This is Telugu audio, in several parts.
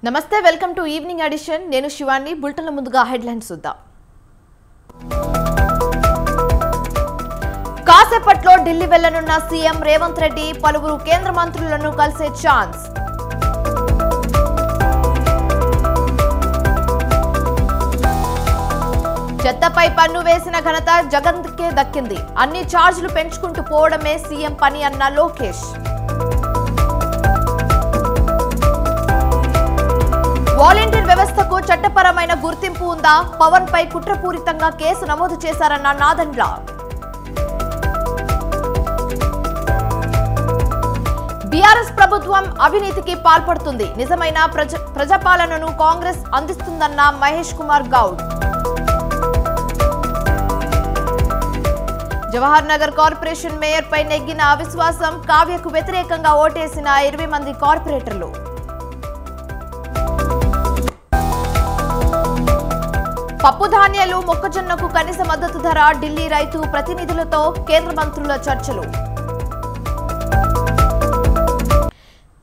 నమస్తే వెల్కమ్ టు ఈవినింగ్ ఎడిషన్ నేను శివాని బులెటిన్ల ముందుగా హెడ్లైన్స్ చూద్దాం కాసేపట్లో ఢిల్లీ వెళ్లనున్న సీఎం రేవంత్ రెడ్డి పలువురు కేంద్ర మంత్రులను కలిసే ఛాన్స్ చెత్తపై పన్ను వేసిన ఘనత జగన్కే దక్కింది అన్ని ఛార్జీలు పెంచుకుంటూ పోవడమే సీఎం పని అన్న లోకేష్ వాలంటీర్ వ్యవస్థకు చట్టపరమైన గుర్తింపు ఉందా పవన్ పై కుట్రపూరితంగా కేసు నమోదు చేశారన్న నాదెండ్ల బీఆర్ఎస్ ప్రభుత్వం అవినీతికి పాల్పడుతుంది నిజమైన ప్రజాపాలనను కాంగ్రెస్ అందిస్తుందన్న మహేష్ కుమార్ గౌడ్ జవహర్ నగర్ కార్పొరేషన్ మేయర్ పై నెగ్గిన అవిశ్వాసం కావ్యకు వ్యతిరేకంగా ఓటేసిన 20 మంది కార్పొరేటర్లు పప్పు ధాన్యాలు మొక్కజొన్నకు కనీస మద్దతు ధర ఢిల్లీ రైతు ప్రతినిధులతో కేంద్ర మంత్రుల చర్చలు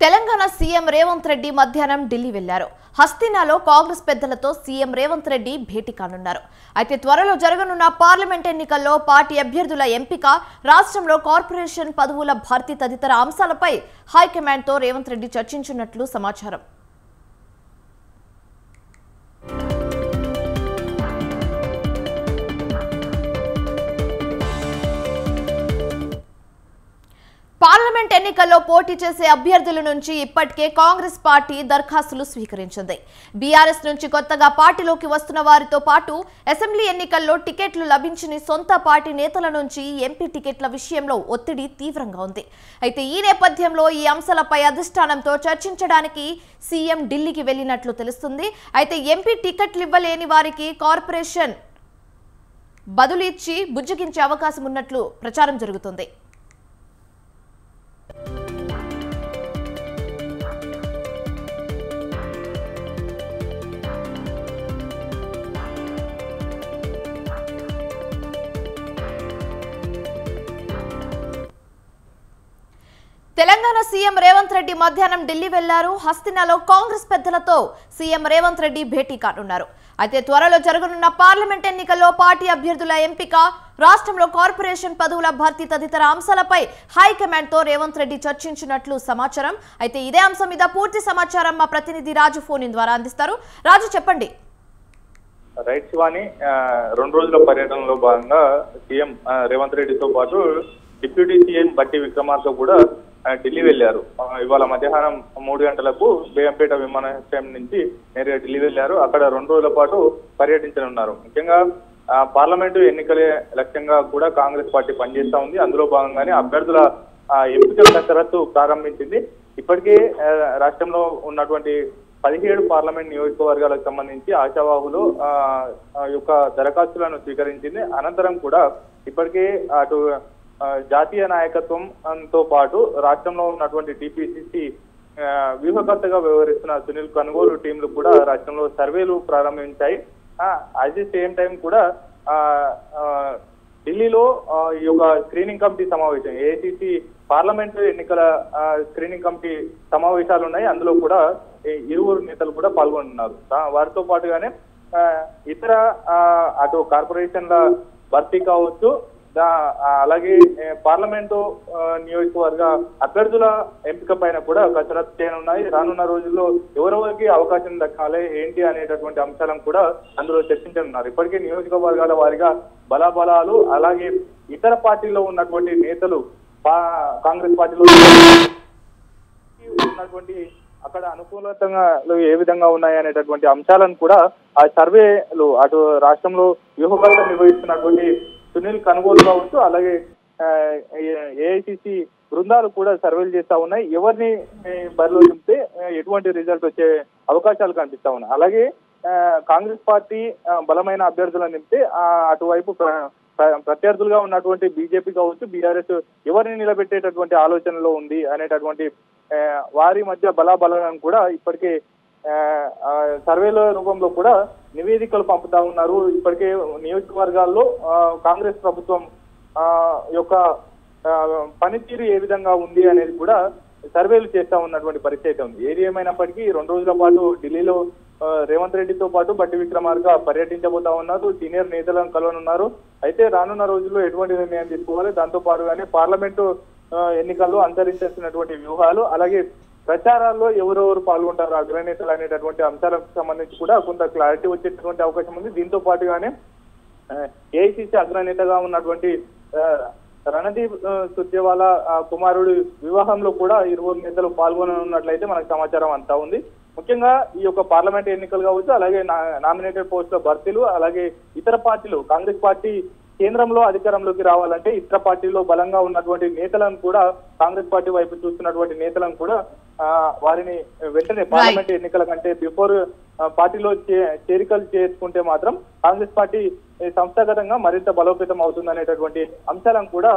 తెలంగాణ సీఎం రేవంత్ రెడ్డి మధ్యాహ్నం ఢిల్లీ వెళ్లారు హస్తినాలో కాంగ్రెస్ పెద్దలతో సీఎం రేవంత్ రెడ్డి భేటీ కానున్నారు అయితే త్వరలో జరగనున్న పార్లమెంట్ ఎన్నికల్లో పార్టీ అభ్యర్థుల ఎంపిక రాష్ట్రంలో కార్పొరేషన్ పదవుల భర్తీ తదితర అంశాలపై హైకమాండ్తో రేవంత్ రెడ్డి చర్చించున్నట్లు సమాచారం పార్లమెంట్ ఎన్నికల్లో పోటీ చేసే అభ్యర్థుల నుంచి ఇప్పటికే కాంగ్రెస్ పార్టీ దరఖాస్తులు స్వీకరించింది బీఆర్ఎస్ నుంచి కొత్తగా పార్టీలోకి వస్తున్న వారితో పాటు అసెంబ్లీ ఎన్నికల్లో టికెట్లు లభించని సొంత పార్టీ నేతల నుంచి ఎంపీ టికెట్ల విషయంలో ఒత్తిడి తీవ్రంగా ఉంది అయితే ఈ నేపథ్యంలో ఈ అంశాలపై అధిష్టానంతో చర్చించడానికి సీఎం ఢిల్లీకి వెళ్లినట్లు తెలుస్తుంది అయితే ఎంపీ టికెట్లు ఇవ్వలేని వారికి కార్పొరేషన్ బదులు ఇచ్చి బుజ్జగించే అవకాశం ఉన్నట్లు ప్రచారం జరుగుతుంది తెలంగాణ సీఎం రేవంత్ రెడ్డి మధ్యాహ్నం ఢిల్లీ వెళ్లారు హస్తినాలో కాంగ్రెస్ పెద్దలతో సీఎం రేవంత్ రెడ్డి భేటీ కానున్నారు అయితే త్వరలో జరగనున్న పార్లమెంట్ ఎన్నికల్లో పార్టీ అభ్యర్థుల ఎంపిక రాష్ట్రంలో కార్పొరేషన్ పదవుల భర్తీ తదితర అంశాలపై హైకమాండ్ తో రేవంత్ రెడ్డి చర్చించినట్లు సమాచారం అయితే ఇదే అంశం మీద పూర్తి సమాచారం మా ప్రతినిధి రాజు ఫోన్ ద్వారా అందిస్తారు రాజు చెప్పండి రైట్ శివాని 2 రోజుల పర్యటనలో భాగంగా సీఎం రేవంత్ రెడ్డితో పాటు డిప్యూటీ సీఎం బట్టి విక్రమార్క కూడా ఢిల్లీ వెళ్లారు ఇవాళ మధ్యాహ్నం 3 గంటలకు బేగంపేట విమానాశ్రయం నుంచి నేరుగా ఢిల్లీ వెళ్లారు అక్కడ 2 రోజుల పాటు పర్యటించనున్నారు ముఖ్యంగా పార్లమెంటు ఎన్నికలే లక్ష్యంగా కూడా కాంగ్రెస్ పార్టీ పనిచేస్తా ఉంది అందులో భాగంగానే అభ్యర్థుల ఎంపిక కసరత్తు ప్రారంభించింది ఇప్పటికే రాష్ట్రంలో ఉన్నటువంటి 17 పార్లమెంట్ నియోజకవర్గాలకు సంబంధించి ఆశావాహులు యొక్క దరఖాస్తులను స్వీకరించింది అనంతరం కూడా ఇప్పటికే అటు జాతీయ నాయకత్వంతో పాటు రాష్ట్రంలో ఉన్నటువంటి టీపీసీసీ వ్యూహకర్తగా వ్యవహరిస్తున్న సునీల్ కనుగోలు టీంలు కూడా రాష్ట్రంలో సర్వేలు ప్రారంభించాయి అట్ ది సేమ్ టైం కూడా ఢిల్లీలో ఈ యొక్క స్క్రీనింగ్ కమిటీ సమావేశం ఏఐసీసీ పార్లమెంటు ఎన్నికల స్క్రీనింగ్ కమిటీ సమావేశాలు ఉన్నాయి అందులో కూడా 20 నేతలు కూడా పాల్గొంటున్నారు వారితో పాటుగానే ఇతర అటు కార్పొరేషన్ల భర్తీ కావచ్చు అలాగే పార్లమెంటు నియోజకవర్గ అభ్యర్థుల ఎంపిక పైన కూడా కసరత్తు చేయనున్నాయి రానున్న రోజుల్లో ఎవరెవరికి అవకాశం దక్కాలి ఏంటి అనేటటువంటి అంశాలను కూడా అందులో చర్చించనున్నారు ఇప్పటికే నియోజకవర్గాల వారిగా బలాబలాలు అలాగే ఇతర పార్టీల్లో ఉన్నటువంటి నేతలు కాంగ్రెస్ పార్టీలో ఉన్నటువంటి అక్కడ అనుకూలతంగా ఏ విధంగా ఉన్నాయి అనేటటువంటి అంశాలను కూడా ఆ సర్వేలు అటు రాష్ట్రంలో వ్యూహకర్త నిర్వహిస్తున్నటువంటి సునీల్ కనుగోలు కావచ్చు అలాగే ఏఐసిసి బృందాలు కూడా సర్వేలు చేస్తా ఉన్నాయి ఎవరిని బరిలో దింపితే ఎటువంటి రిజల్ట్ వచ్చే అవకాశాలు కనిపిస్తా ఉన్నాయి అలాగే కాంగ్రెస్ పార్టీ బలమైన అభ్యర్థులను నింపితే అటువైపు ప్రత్యర్థులుగా ఉన్నటువంటి బీజేపీ కావచ్చు బీఆర్ఎస్ ఎవరిని నిలబెట్టేటటువంటి ఆలోచనలో ఉంది అనేటటువంటి వారి మధ్య బలాబలను కూడా ఇప్పటికే సర్వేల రూపంలో కూడా నివేదికలు పంపుతా ఉన్నారు ఇప్పటికే నియోజకవర్గాల్లో కాంగ్రెస్ ప్రభుత్వం యొక్క పనితీరు ఏ విధంగా ఉంది అనేది కూడా సర్వేలు చేస్తా ఉన్నటువంటి పరిస్థితి ఉంది. ఏది ఏమైనప్పటికీ 2 రోజుల పాటు ఢిల్లీలో రేవంత్ రెడ్డితో పాటు బట్టి విక్రమార్క పర్యటించబోతా ఉన్నారు. సీనియర్ నేతలను కలవనున్నారు. అయితే రానున్న రోజుల్లో ఎటువంటి నిర్ణయం తీసుకోవాలి, దాంతో పాటుగానే పార్లమెంటు ఎన్నికల్లో అనుసరించాల్సినటువంటి వ్యూహాలు, అలాగే ప్రచారాల్లో ఎవరెవరు పాల్గొంటారు అగ్రనేతలు అనేటటువంటి అంశాలకు సంబంధించి కూడా కొంత క్లారిటీ వచ్చేటటువంటి అవకాశం ఉంది. దీంతో పాటుగానే ఏఐసిసి అగ్రనేతగా ఉన్నటువంటి రణదీప్ సుర్జేవాలా కుమారుడి వివాహంలో కూడా 20 నేతలు పాల్గొననున్నట్లయితే మనకు సమాచారం అంతా ఉంది. ముఖ్యంగా ఈ యొక్క పార్లమెంట్ ఎన్నికలు కావచ్చు, అలాగే నామినేటెడ్ పోస్టుల భర్తీలు, అలాగే ఇతర పార్టీలు, కాంగ్రెస్ పార్టీ కేంద్రంలో అధికారంలోకి రావాలంటే ఇతర పార్టీలో బలంగా ఉన్నటువంటి నేతలను కూడా, కాంగ్రెస్ పార్టీ వైపు చూస్తున్నటువంటి నేతలను కూడా వారిని వెంటనే పార్లమెంట్ ఎన్నికల కంటే బిఫోర్ పార్టీలో చేరికలు చేసుకుంటే మాత్రం కాంగ్రెస్ పార్టీ సంస్థాగతంగా మరింత బలోపేతం అవుతుందనేటటువంటి అంశాలను కూడా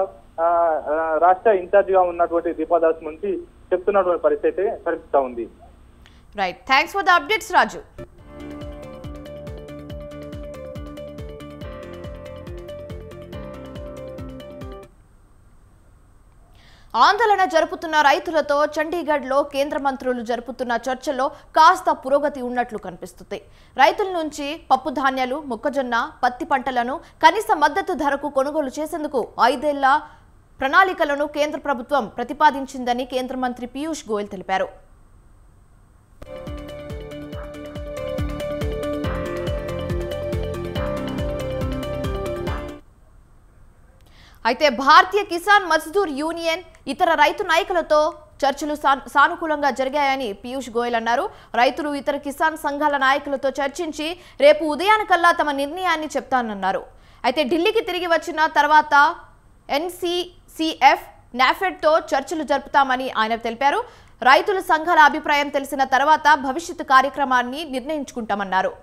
రాష్ట్ర ఇన్ఛార్జ్ గా ఉన్నటువంటి దీపాదాస్ నుంచి చెప్తున్నటువంటి పరిస్థితి కనిపిస్తా ఉంది. Right, thanks for the updates Raju. ఆందోళన జరుపుతున్న రైతులతో చండీగఢ్లో కేంద్ర మంత్రులు జరుపుతున్న చర్చల్లో కాస్త పురోగతి ఉన్నట్లు కనిపిస్తుంది. రైతుల నుంచి పప్పు ధాన్యాలు, మొక్కజొన్న, పత్తి పంటలను కనీస మద్దతు ధరకు కొనుగోలు చేసేందుకు 5 ఏళ్ల ప్రణాళికలను కేంద్ర ప్రభుత్వం ప్రతిపాదించిందని కేంద్ర మంత్రి పీయూష్ గోయల్ తెలిపారు. అయితే భారతీయ కిసాన్ మజ్దూర్ యూనియన్ ఇతర రైతు నాయకులతో చర్చలు సానుకూలంగా జరిగాయని పీయూష్ గోయల్ అన్నారు. రైతులు ఇతర కిసాన్ సంఘాల నాయకులతో చర్చించి రేపు ఉదయానికల్లా తమ నిర్ణయాన్ని చెప్తానన్నారు. అయితే ఢిల్లీకి తిరిగి వచ్చిన తర్వాత ఎన్సీసీఎఫ్, నాఫెడ్తో చర్చలు జరుపుతామని ఆయన తెలిపారు. రైతుల సంఘాల అభిప్రాయం తెలిసిన తర్వాత భవిష్యత్తు కార్యక్రమాన్ని నిర్ణయించుకుంటామన్నారు.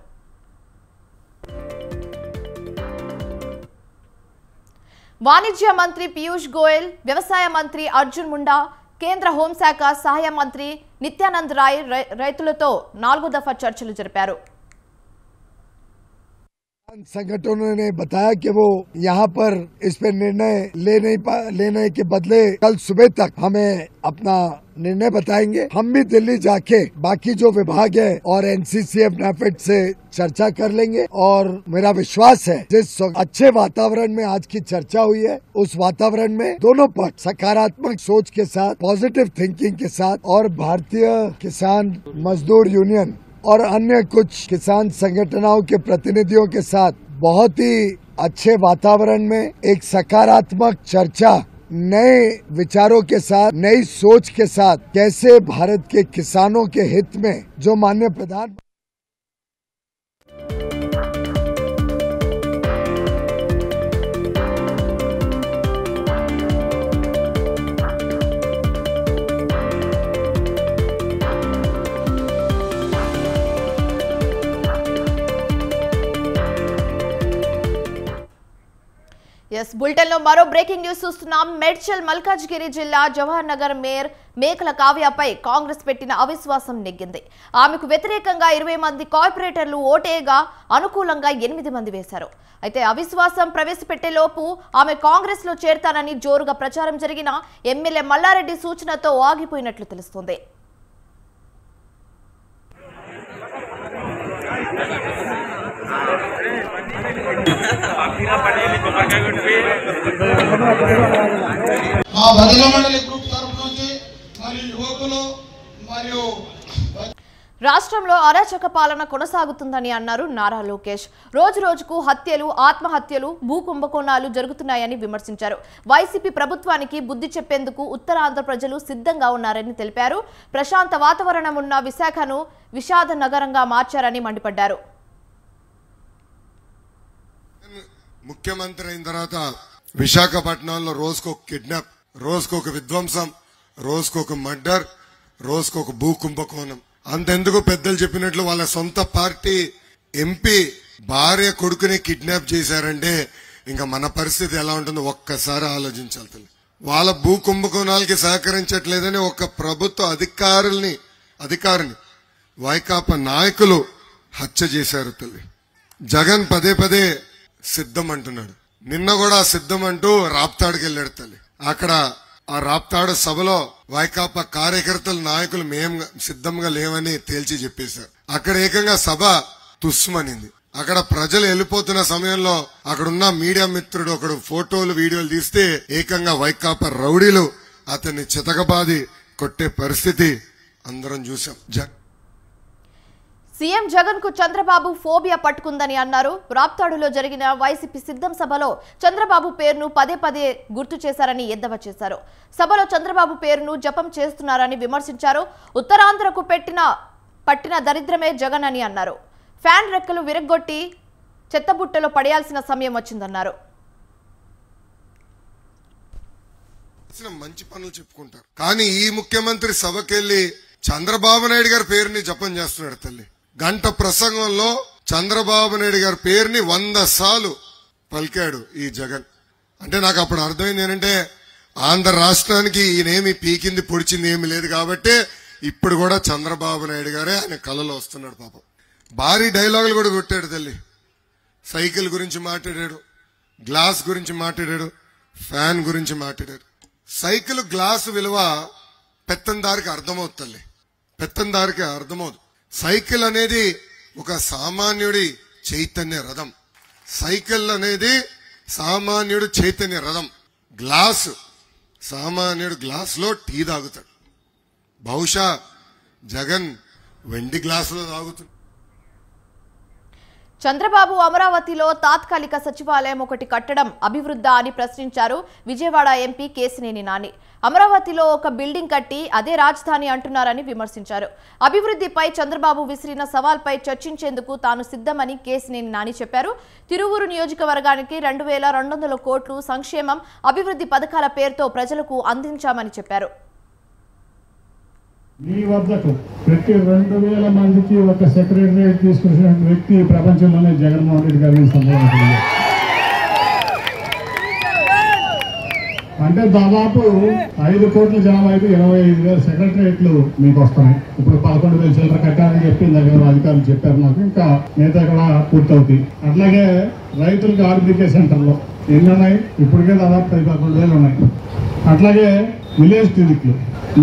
వాణిజ్య మంత్రి పీయూష్ గోయల్, వ్యవసాయ మంత్రి అర్జున్ ముండా, కేంద్ర హోంశాఖ సహాయ మంత్రి నిత్యానంద్ రాయ్ రైతులతో 4వ దఫా చర్చలు జరిపారు. संगठनों ने बताया कि वो यहाँ पर इस पे निर्णय लेने के बदले कल सुबह तक हमें अपना निर्णय बताएंगे. हम भी दिल्ली जाके बाकी जो विभाग है और एनसीसीएफ नाफेड से चर्चा कर लेंगे और मेरा विश्वास है जिस अच्छे वातावरण में आज की चर्चा हुई है उस वातावरण में दोनों पक्ष सकारात्मक सोच के साथ, पॉजिटिव थिंकिंग के साथ और भारतीय किसान मजदूर यूनियन और अन्य कुछ किसान संगठनों के प्रतिनिधियों के साथ बहुत ही अच्छे वातावरण में एक सकारात्मक चर्चा, नए विचारों के साथ, नई सोच के साथ कैसे भारत के किसानों के हित में जो माननीय प्रधान బులెటిన్ లో మరో బ్రేకింగ్ న్యూస్ చూస్తున్నాం. మేడ్చల్ మల్కాజ్గిరి జిల్లా జవహర్ నగర్ మేయర్ మేకల కావ్యపై కాంగ్రెస్ పెట్టిన అవిశ్వాసం నెగ్గింది. ఆమెకు వ్యతిరేకంగా 20 మంది కార్పొరేటర్లు ఓటేగా అనుకూలంగా 8 మంది వేశారు. అయితే అవిశ్వాసం ప్రవేశపెట్టేలోపు ఆమె కాంగ్రెస్ లో చేరతానని జోరుగా ప్రచారం జరిగిన ఎమ్మెల్యే మల్లారెడ్డి సూచనతో ఆగిపోయినట్లు తెలుస్తోంది. రాష్ట్రంలో అరాచక పాలన కొనసాగుతుందని అన్నారు నారా లోకేష్. రోజు రోజుకు హత్యలు, ఆత్మహత్యలు, భూ కుంభకోణాలు జరుగుతున్నాయని విమర్శించారు. వైసీపీ ప్రభుత్వానికి బుద్ధి చెప్పేందుకు ఉత్తరాంధ్ర ప్రజలు సిద్ధంగా ఉన్నారని తెలిపారు. ప్రశాంత వాతావరణం ఉన్న విశాఖను విషాద నగరంగా మార్చారని మండిపడ్డారు. ముఖ్యమంత్రి అయిన తర్వాత విశాఖపట్నంలో రోజుకొక కిడ్నాప్, రోజుకొక విధ్వంసం, రోజుకొక మర్డర్, రోజుకొక భూ కుంభకోణం. అంతెందుకు పెద్దలు చెప్పినట్లు వాళ్ళ సొంత పార్టీ ఎంపీ భార్య కొడుకుని కిడ్నాప్ చేశారంటే ఇంకా మన పరిస్థితి ఎలా ఉంటుందో ఒక్కసారి ఆలోచించాలి. వాళ్ళ భూ కుంభకోణాలకి సహకరించట్లేదని ఒక ప్రభుత్వ అధికారిని వైకాపా నాయకులు హత్య చేశారు. తల్లి జగన్ పదే పదే సిద్ధం అంటున్నాడు. నిన్న కూడా సిద్ధం అంటూ రాప్తాడుకి వెళ్ళాడు. తల్లి అక్కడ ఆ రాప్తాడు సభలో వైకాపా కార్యకర్తలు నాయకులు మేం సిద్ధంగా లేవని తేల్చి చెప్పేశారు. అక్కడ ఏకంగా సభ తుస్సుమనింది. అక్కడ ప్రజలు వెళ్ళిపోతున్న సమయంలో అక్కడున్న మీడియా మిత్రుడు ఒకడు ఫోటోలు వీడియోలు తీస్తే ఏకంగా వైకాపా రౌడీలు అతన్ని చితకబాది కొట్టే పరిస్థితి అందరం చూసాం. సీఎం జగన్ కు చంద్రబాబు ఫోబియా పట్టుకుందని అన్నారు. రాప్తాడులో జరిగిన వైసీపీ సిద్ధం సభలో చంద్రబాబు పేరును పదే పదే గుర్తు చేశారని ఎద్దేవా చేశారు. సభలో చంద్రబాబు పేరును జపం చేస్తున్నారని విమర్శించారు. ఉత్తరాంధ్రకు పట్టిన దరిద్రమే జగన్ అని అన్నారు. ఫ్యాన్ రెక్కలు విరగ్గొట్టి చెత్తబుట్టలో పడేయాల్సిన సమయం వచ్చిందన్నారు. మంచి పనులు చెప్పుకుంటారు కానీ ఈ ముఖ్యమంత్రి సభకెళ్లి చంద్రబాబు నాయుడు గారి పేరుని జపం చేస్తున్నాడు. తల్లి గంట ప్రసంగంలో చంద్రబాబు నాయుడు గారి పేరుని 100 సార్లు పలికాడు ఈ జగన్. అంటే నాకు అప్పుడు అర్థమైంది ఏంటంటే ఆంధ్ర రాష్ట్రానికి ఈయనేమి పీకింది పొడిచింది ఏమి లేదు కాబట్టి ఇప్పుడు కూడా చంద్రబాబు నాయుడు గారే ఆయన కళలో వస్తున్నాడు. పాపం భారీ డైలాగులు కూడా కొట్టాడు. తల్లి సైకిల్ గురించి మాట్లాడాడు, గ్లాస్ గురించి మాట్లాడాడు, ఫ్యాన్ గురించి మాట్లాడాడు. సైకిల్ గ్లాస్ విలువ పెత్తందారికి అర్థమవుతుంది. తల్లి పెత్తందారికి అర్థమవుతుంది. సైకిల్ అనేది ఒక సామాన్యుడి చైతన్య రథం. సైకిల్ అనేది సామాన్యుడు చైతన్య రథం. గ్లాస్ సామాన్యుడు గ్లాస్ లో టీ తాగుతాడు. బహుశా జగన్ వెండి గ్లాసులో తాగుతాడు. చంద్రబాబు అమరావతిలో తాత్కాలిక సచివాలయం ఒకటి కట్టడం అభివృద్ధా అని ప్రశ్నించారు విజయవాడ ఎంపీ కేశినేని నాని. అమరావతిలో ఒక బిల్డింగ్ కట్టి అదే రాజధాని అంటున్నారని విమర్శించారు. అభివృద్ధిపై చంద్రబాబు విసిరిన సవాల్పై చర్చించేందుకు తాను సిద్ధమని కేశినేని నాని చెప్పారు. తిరువూరు నియోజకవర్గానికి 2200 కోట్లు సంక్షేమం అభివృద్ధి పథకాల పేరుతో ప్రజలకు అందించామని చెప్పారు. మీ వద్దకు ప్రతి 2000 మందికి ఒక సెక్రటరియట్ తీసుకొచ్చిన వ్యక్తి ప్రపంచంలోనే జగన్మోహన్ రెడ్డి గారిని సంబంధించింది. అంటే దాదాపు 5 కోట్ల జనాభా అయితే 25,000 సెక్రటరియట్లు మీకు వస్తున్నాయి. ఇప్పుడు 11,000 చిల్లర కట్టాలని చెప్పి దగ్గర అధికారులు చెప్పారు నాకు. ఇంకా మిగతా కూడా పూర్తవుతాయి. అట్లాగే రైతులకు ఆర్బీకే సెంటర్లో ఎన్ని ఉన్నాయి? ఇప్పటికే దాదాపు 11,000 ఉన్నాయి. అట్లాగే విలేజ్ క్లినిక్లు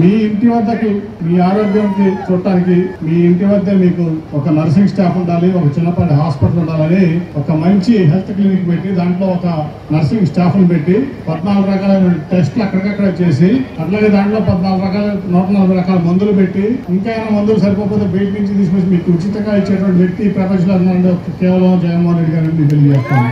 మీ ఇంటి వద్దకి మీ ఆరోగ్యానికి చూడటానికి మీ ఇంటి వద్ద మీకు ఒక నర్సింగ్ స్టాఫ్ ఉండాలి, ఒక చిన్నపాటి హాస్పిటల్ ఉండాలని ఒక మంచి హెల్త్ క్లినిక్ పెట్టి దాంట్లో ఒక నర్సింగ్ స్టాఫ్ని పెట్టి 14 రకాలైన టెస్టులు అక్కడికక్కడ చేసి అట్లాగే దాంట్లో 14 రకాల 140 రకాల మందులు పెట్టి ఇంకా ఏమైనా మందులు సరిపోతే బయట నుంచి తీసుకొచ్చి మీకు ఉచితంగా ఇచ్చేటువంటి వ్యక్తి ప్రపంచంలో కేవలం జగన్మోహన్ రెడ్డి గారిని తెలియజేస్తాను.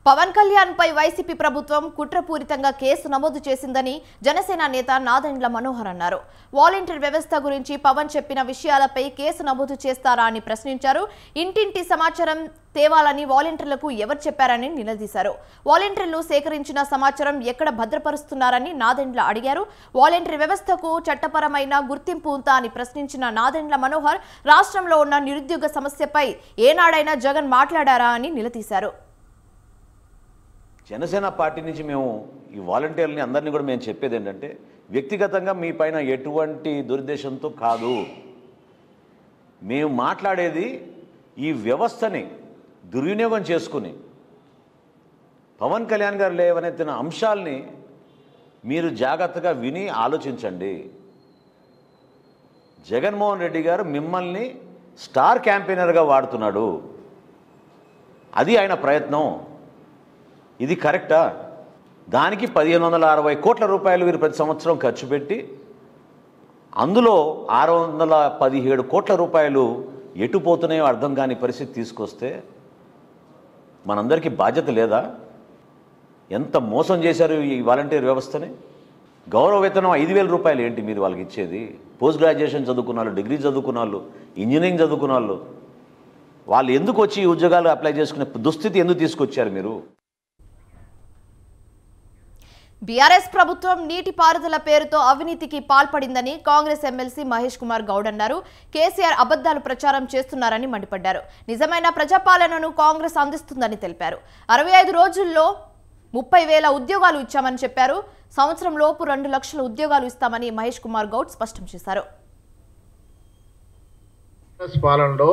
పవన్ కళ్యాణ్ పై వైసీపీ ప్రభుత్వం కుట్రపూరితంగా కేసు నమోదు చేసిందని జనసేన నేత నాదెండ్ల మనోహర్ అన్నారు. వాలంటీర్ వ్యవస్థ గురించి పవన్ చెప్పిన విషయాలపై కేసు నమోదు చేస్తారా అని ప్రశ్నించారు. ఇంటింటి సమాచారం తేవాలని వాలంటీర్లకు ఎవరు చెప్పారని నిలదీశారు. వాలంటీర్లు సేకరించిన సమాచారం ఎక్కడ భద్రపరుస్తున్నారని నాదెండ్ల అడిగారు. వాలంటీర్ వ్యవస్థకు చట్టపరమైన గుర్తింపు ఉందా అని ప్రశ్నించిన నాదెండ్ల మనోహర్ రాష్ట్రంలో ఉన్న నిరుద్యోగ సమస్యపై ఏనాడైనా జగన్ మాట్లాడారా అని నిలదీశారు. జనసేన పార్టీ నుంచి మేము ఈ వాలంటీర్లని అందరినీ కూడా మేము చెప్పేది ఏంటంటే వ్యక్తిగతంగా మీ పైన ఎటువంటి దురుద్దేశంతో కాదు. మేము మాట్లాడేది ఈ వ్యవస్థని దుర్వినియోగం చేసుకుని పవన్ కళ్యాణ్ గారు లేవనెత్తిన అంశాలని మీరు జాగ్రత్తగా విని ఆలోచించండి. జగన్మోహన్ రెడ్డి గారు మిమ్మల్ని స్టార్ క్యాంపెయినర్గా వాడుతున్నాడు. అది ఆయన ప్రయత్నం. ఇది కరెక్టా? దానికి 1560 కోట్ల రూపాయలు వీరు ప్రతి సంవత్సరం ఖర్చు పెట్టి అందులో 617 కోట్ల రూపాయలు ఎటుపోతున్నాయో అర్థం కాని పరిస్థితి తీసుకొస్తే మనందరికీ బాధ్యత లేదా? ఎంత మోసం చేశారు ఈ వాలంటీర్ వ్యవస్థని. గౌరవ వేతనం 5,000 రూపాయలు ఏంటి మీరు వాళ్ళకి ఇచ్చేది? పోస్ట్ గ్రాడ్యుయేషన్ చదువుకున్న వాళ్ళు, డిగ్రీ చదువుకున్న వాళ్ళు, ఇంజనీరింగ్ చదువుకున్న వాళ్ళు ఎందుకు వచ్చి ఈ ఉద్యోగాలు అప్లై చేసుకునే దుస్థితి ఎందుకు తీసుకొచ్చారు మీరు? బీఆర్ఎస్ ప్రభుత్వం నీటిపారుదల పేరుతో అవినీతికి పాల్పడిందని కాంగ్రెస్ ఎమ్మెల్సీ మహేష్ కుమార్ గౌడ్ అన్నారు. కేసీఆర్ అబద్దాలు ప్రచారం చేస్తున్నారని మండిపడ్డారు. నిజమైన ప్రజాపాలనను కాంగ్రెస్ అందిస్తుందని తెలిపారు. 65 రోజుల్లో 30,000 ఉద్యోగాలు ఇచ్చామని చెప్పారు. సంవత్సరంలోపు 2 లక్షల ఉద్యోగాలు ఇస్తామని మహేష్ కుమార్ గౌడ్ స్పష్టం చేశారు. పాలనలో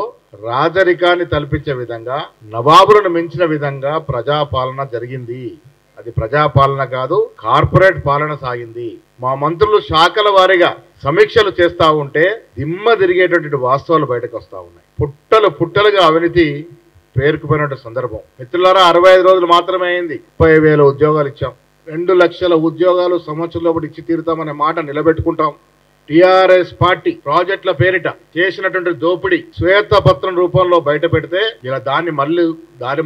రాజరికాన్ని తలపించే విధంగా, నవాబులను మించిన విధంగా ప్రజాపాలన జరిగింది. అది ప్రజాపాలన కాదు, కార్పొరేట్ పాలన సాగింది. మా మంత్రులు శాఖల వారీగా సమీక్షలు చేస్తా ఉంటే దిమ్మ తిరిగేటటువంటి వాస్తవాలు బయటకు వస్తా ఉన్నాయి. పుట్టలుగా అవినీతి పేరుకుపోయిన సందర్భం. మిత్రులారా, 65 రోజులు మాత్రమే అయింది. 30,000 ఉద్యోగాలు ఇచ్చాం. 2 లక్షల ఉద్యోగాలు సంవత్సరంలో ఇచ్చి తీరుతామనే మాట నిలబెట్టుకుంటాం. టిఆర్ఎస్ పార్టీ ప్రాజెక్టుల పేరిట చేసినటువంటి దోపిడీ శ్వేతపత్రం రూపంలో బయట పెడితే ఇలా దారి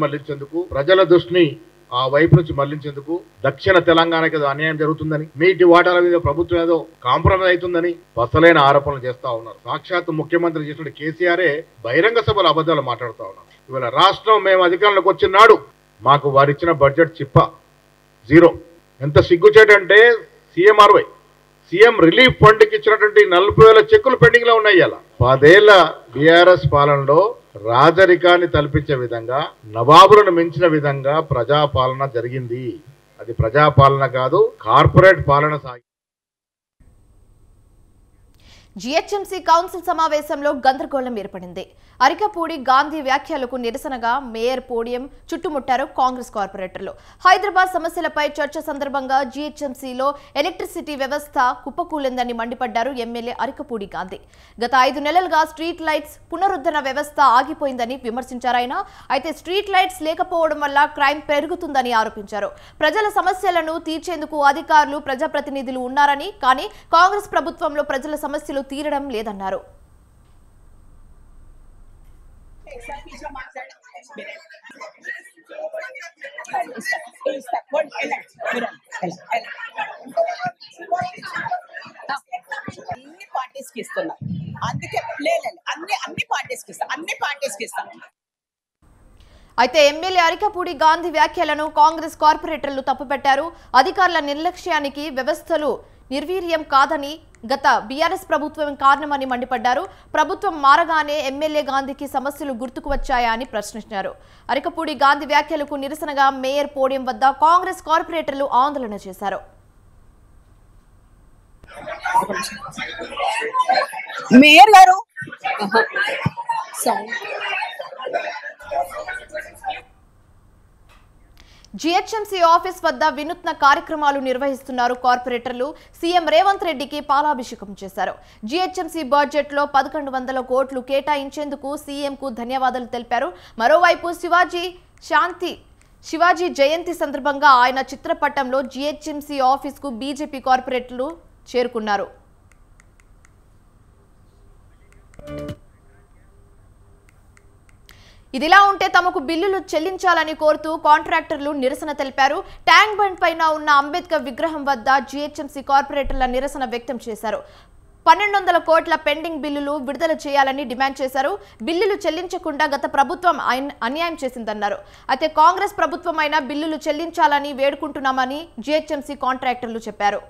మళ్లించేందుకు, ప్రజల దృష్టిని ఆ వైపు నుంచి మళ్లించేందుకు, దక్షిణ తెలంగాణకి ఏదో అన్యాయం జరుగుతుందని, మీటి వాటాల మీద ప్రభుత్వం ఏదో కాంప్రమైజ్ అవుతుందని అసలైన ఆరోపణలు చేస్తా ఉన్నారు. సాక్షాత్తు ముఖ్యమంత్రి చేసిన కేసీఆరే బహిరంగ సభలో అబద్ధాలు మాట్లాడుతూ ఉన్నారు. ఇవాళ రాష్ట్రం మేము అధికారంలోకి వచ్చిన నాడు మాకు వారిచ్చిన బడ్జెట్ చిప్ప 0. ఎంత సిగ్గుచేటంటే సీఎం రిలీఫ్ ఫండ్ కి ఇచ్చినటువంటి 40,000 చెక్కులు పెండింగ్ లో ఉన్నాయి. అలా 10 ఏళ్ల బీఆర్ఎస్ పాలనలో రాజరికాన్ని తలపించే విధంగా, నవాబులను మించిన విధంగా ప్రజాపాలన జరిగింది. అది ప్రజాపాలన కాదు, కార్పొరేట్ పాలన సాగింది. జీహెచ్ఎంసీ కౌన్సిల్ సమావేశంలో గందరగోళం ఏర్పడింది. అరికపూడి గాంధీ వ్యాఖ్యలకు నిరసనగా మేయర్ పోడియం చుట్టుముట్టారు కాంగ్రెస్ కార్పొరేటర్లు. హైదరాబాద్ సమస్యలపై చర్చ సందర్భంగా జీహెచ్ఎంసీలో ఎలక్ట్రిసిటీ వ్యవస్థ కుప్పకూలిందని మండిపడ్డారు ఎమ్మెల్యే అరికపూడి గాంధీ. గత 5 నెలలుగా స్ట్రీట్ లైట్స్ పునరుద్ధరణ వ్యవస్థ ఆగిపోయిందని విమర్శించారాయన. అయితే స్ట్రీట్ లైట్స్ లేకపోవడం వల్ల క్రైమ్ పెరుగుతుందని ఆరోపించారు. ప్రజల సమస్యలను తీర్చేందుకు అధికారులు, ప్రజాప్రతినిధులు ఉన్నారని, కానీ కాంగ్రెస్ ప్రభుత్వంలో ప్రజల సమస్యలు తీరడం లేదన్నారు. అయితే ఎమ్మెల్యే అరికపూడి గాంధీ వ్యాఖ్యలను కాంగ్రెస్ కార్పొరేటర్లు తప్పుపెట్టారు. అధికారుల నిర్లక్ష్యానికి వ్యవస్థలు నిర్వీర్యం కాదని, గత బీఆర్ఎస్ ప్రభుత్వం కారణమని మండిపడ్డారు. ప్రభుత్వం మారగానే ఎమ్మెల్యే గాంధీకి సమస్యలు గుర్తుకు వచ్చాయా అని ప్రశ్నించారు. అరికపూడి గాంధీ వ్యాఖ్యలకు నిరసనగా మేయర్ పోడియం వద్ద కాంగ్రెస్ కార్పొరేటర్లు ఆందోళన చేశారు. మేయర్ గారు జీహెచ్ఎంసీ ఆఫీస్ వద్ద వినూత్న కార్యక్రమాలు నిర్వహిస్తున్నారు కార్పొరేటర్లు. సీఎం రేవంత్ రెడ్డికి పాలాభిషేకం చేశారు. జీహెచ్ఎంసీ బడ్జెట్ లో 1100 కోట్లు కేటాయించేందుకు సీఎంకు ధన్యవాదాలు తెలిపారు. మరోవైపు శివాజీ జయంతి సందర్భంగా ఆయన చిత్రపటంలో జీహెచ్ఎంసీ ఆఫీస్కు బీజేపీ కార్పొరేటర్లు చేరుకున్నారు. ఇదిలా ఉంటే తమకు బిల్లులు చెల్లించాలని కోరుతూ కాంట్రాక్టర్లు నిరసన తెలిపారు. ట్యాంక్ బండ్ పైన ఉన్న అంబేద్కర్ విగ్రహం వద్ద జీహెచ్ఎంసీ కార్పొరేటర్ల నిరసన వ్యక్తం చేశారు. 1200 కోట్ల పెండింగ్ బిల్లులు విడుదల చేయాలని డిమాండ్ చేశారు. బిల్లులు చెల్లించకుండా గత ప్రభుత్వం అన్యాయం చేసిందన్నారు. అయితే కాంగ్రెస్ ప్రభుత్వం అయినా బిల్లులు చెల్లించాలని వేడుకుంటున్నామని జీహెచ్ఎంసీ కాంట్రాక్టర్లు చెప్పారు.